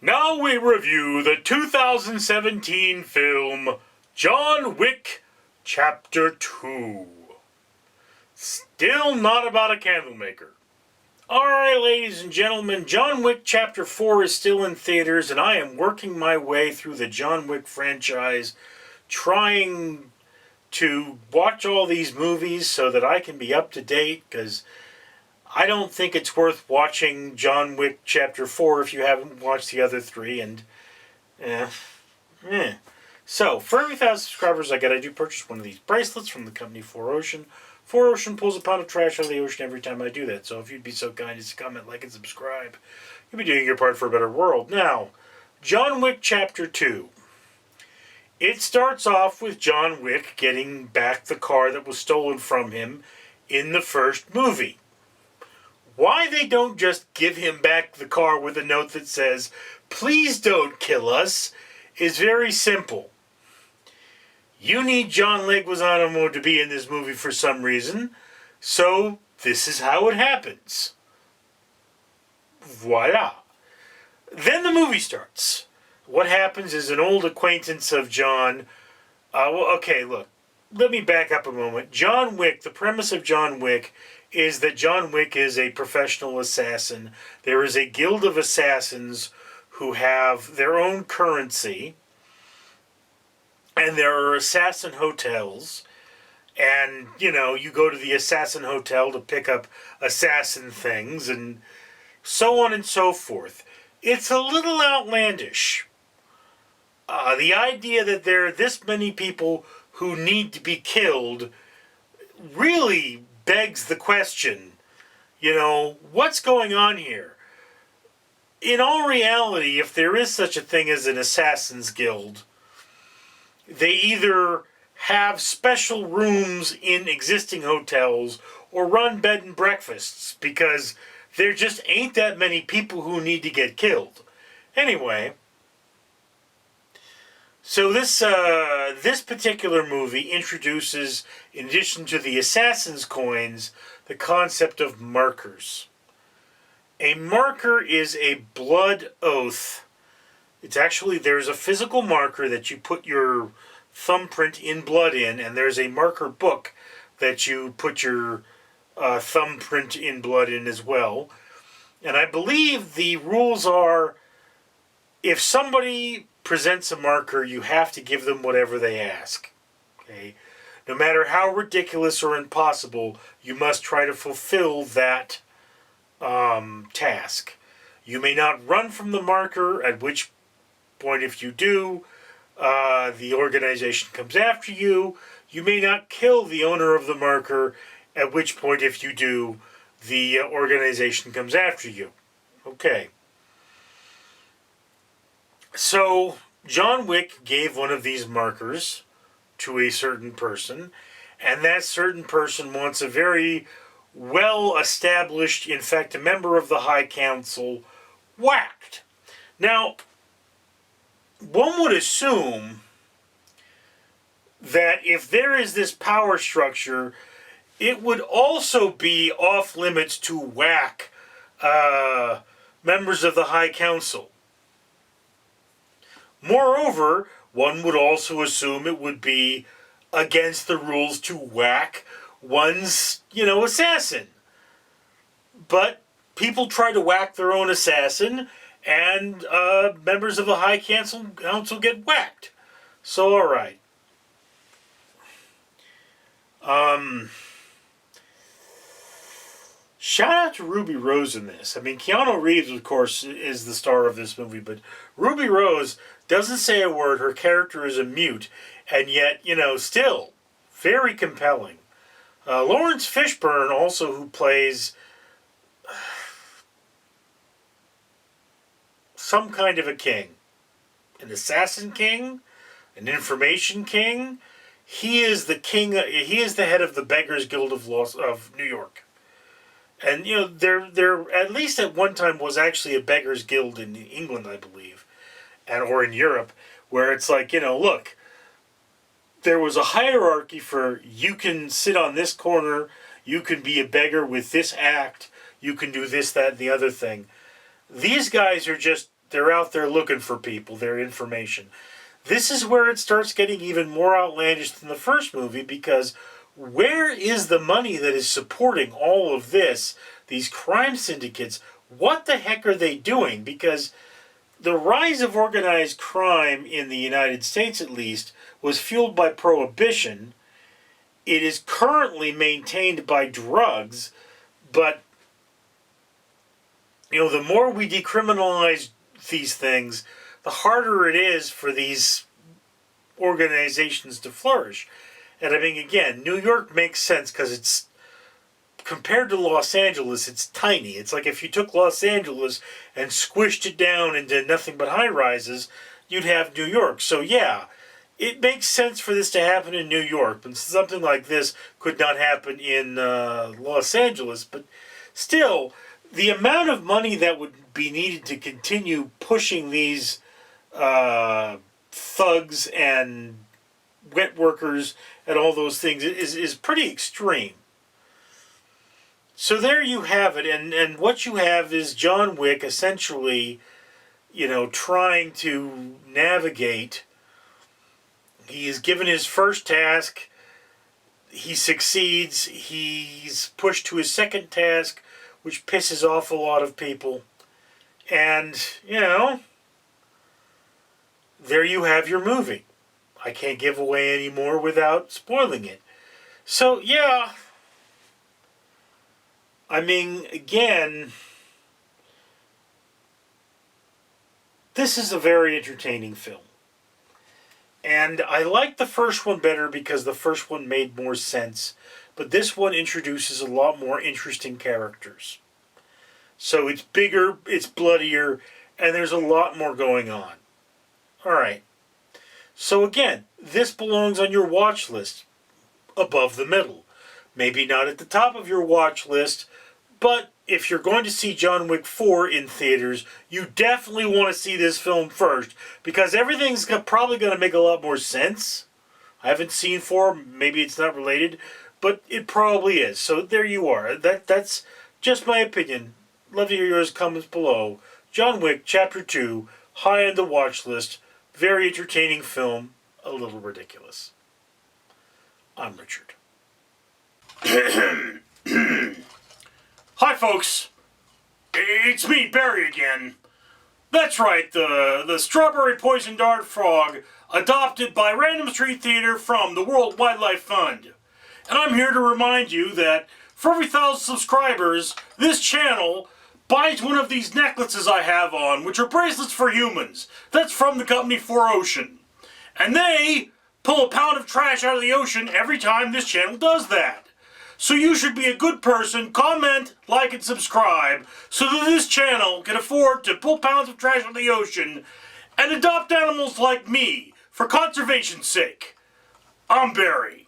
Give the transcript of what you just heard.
Now we review the 2017 film John Wick Chapter 2. Still not about a candle maker. Alright, ladies and gentlemen, John Wick Chapter 4 is still in theaters, and I am working my way through the John Wick franchise, trying to watch all these movies so that I can be up to date, because I don't think it's worth watching John Wick Chapter 4 if you haven't watched the other three, and So, for every 1,000 subscribers I get, I do purchase one of these bracelets from the company 4Ocean. 4Ocean pulls a pound of trash out of the ocean every time I do that, so if you'd be so kind as to comment, like, and subscribe, you'll be doing your part for a better world. Now, John Wick Chapter 2. It starts off with John Wick getting back the car that was stolen from him in the first movie. Why they don't just give him back the car with a note that says, "Please don't kill us," is very simple. You need John Leguizamo to be in this movie for some reason, so this is how it happens. Voila. Then the movie starts. What happens is an old acquaintance of John... look, let me back up a moment. John Wick, the premise of John Wick is that John Wick is a professional assassin. There is a guild of assassins who have their own currency, and there are assassin hotels, and, you go to the assassin hotel to pick up assassin things, and so on and so forth. It's a little outlandish. The idea that there are this many people who need to be killed really begs the question, what's going on here? In all reality, if there is such a thing as an assassin's guild, they either have special rooms in existing hotels or run bed and breakfasts, because there just ain't that many people who need to get killed. Anyway, so this particular movie introduces, in addition to the assassin's coins, the concept of markers. A marker is a blood oath. It's actually, there's a physical marker that you put your thumbprint in blood in, and there's a marker book that you put your thumbprint in blood in as well. And I believe the rules are, if somebody presents a marker, you have to give them whatever they ask. Okay? No matter how ridiculous or impossible, you must try to fulfill that task. You may not run from the marker, at which point, if you do, the organization comes after you. You may not kill the owner of the marker, at which point, if you do, the organization comes after you. Okay. So, John Wick gave one of these markers to a certain person, and that certain person wants a very well-established, in fact, a member of the High Council, whacked. Now, one would assume that if there is this power structure, it would also be off limits to whack members of the High Council. Moreover, one would also assume it would be against the rules to whack one's, assassin. But people try to whack their own assassin, and members of the High Council get whacked. So, all right. Shout out to Ruby Rose in this. I mean, Keanu Reeves, of course, is the star of this movie, but Ruby Rose doesn't say a word. Her character is a mute, and yet, still very compelling. Lawrence Fishburne, also, who plays some kind of a king. An assassin king? An information king? He is the king. He is the head of the Beggars Guild of New York. And, there at least at one time was actually a Beggars Guild in England, I believe, or in Europe, where it's like, look, there was a hierarchy for, you can sit on this corner, you can be a beggar with this act, you can do this, that, and the other thing. These guys are just They're out there looking for people, their information. This is where it starts getting even more outlandish than the first movie, because where is the money that is supporting all of this? These crime syndicates, what the heck are they doing? Because the rise of organized crime in the United States, at least, was fueled by prohibition. It is currently maintained by drugs, but the more we decriminalize these things, the harder it is for these organizations to flourish. And I mean, again, New York makes sense because it's, compared to Los Angeles, it's tiny. It's like if you took Los Angeles and squished it down into nothing but high-rises, you'd have New York. So yeah, it makes sense for this to happen in New York, but something like this could not happen in Los Angeles. But still, the amount of money that would be needed to continue pushing these thugs and wet workers and all those things is pretty extreme. So there you have it, and what you have is John Wick essentially, trying to navigate. He is given his first task, he succeeds, he's pushed to his second task, which pisses off a lot of people, and, there you have your movie. I can't give away any more without spoiling it. So, yeah, I mean, again, this is a very entertaining film. And I like the first one better because the first one made more sense. But this one introduces a lot more interesting characters. So it's bigger, it's bloodier, and there's a lot more going on. Alright. So again, this belongs on your watch list, above the middle. Maybe not at the top of your watch list, but if you're going to see John Wick 4 in theaters, you definitely want to see this film first, because everything's probably going to make a lot more sense. I haven't seen 4, maybe it's not related, but it probably is. So there you are. That's just my opinion. Love to hear yours, comments below. John Wick, Chapter 2, high on the watch list. Very entertaining film, a little ridiculous. I'm Richard. Hi folks, it's me, Barry again. That's right, the strawberry poison dart frog adopted by Random Street Theater from the World Wildlife Fund. And I'm here to remind you that for every 1,000 subscribers, this channel buys one of these necklaces I have on, which are bracelets for humans. That's from the company 4Ocean. And they pull a pound of trash out of the ocean every time this channel does that. So you should be a good person, comment, like, and subscribe, so that this channel can afford to pull pounds of trash out of the ocean and adopt animals like me for conservation's sake. I'm Barry.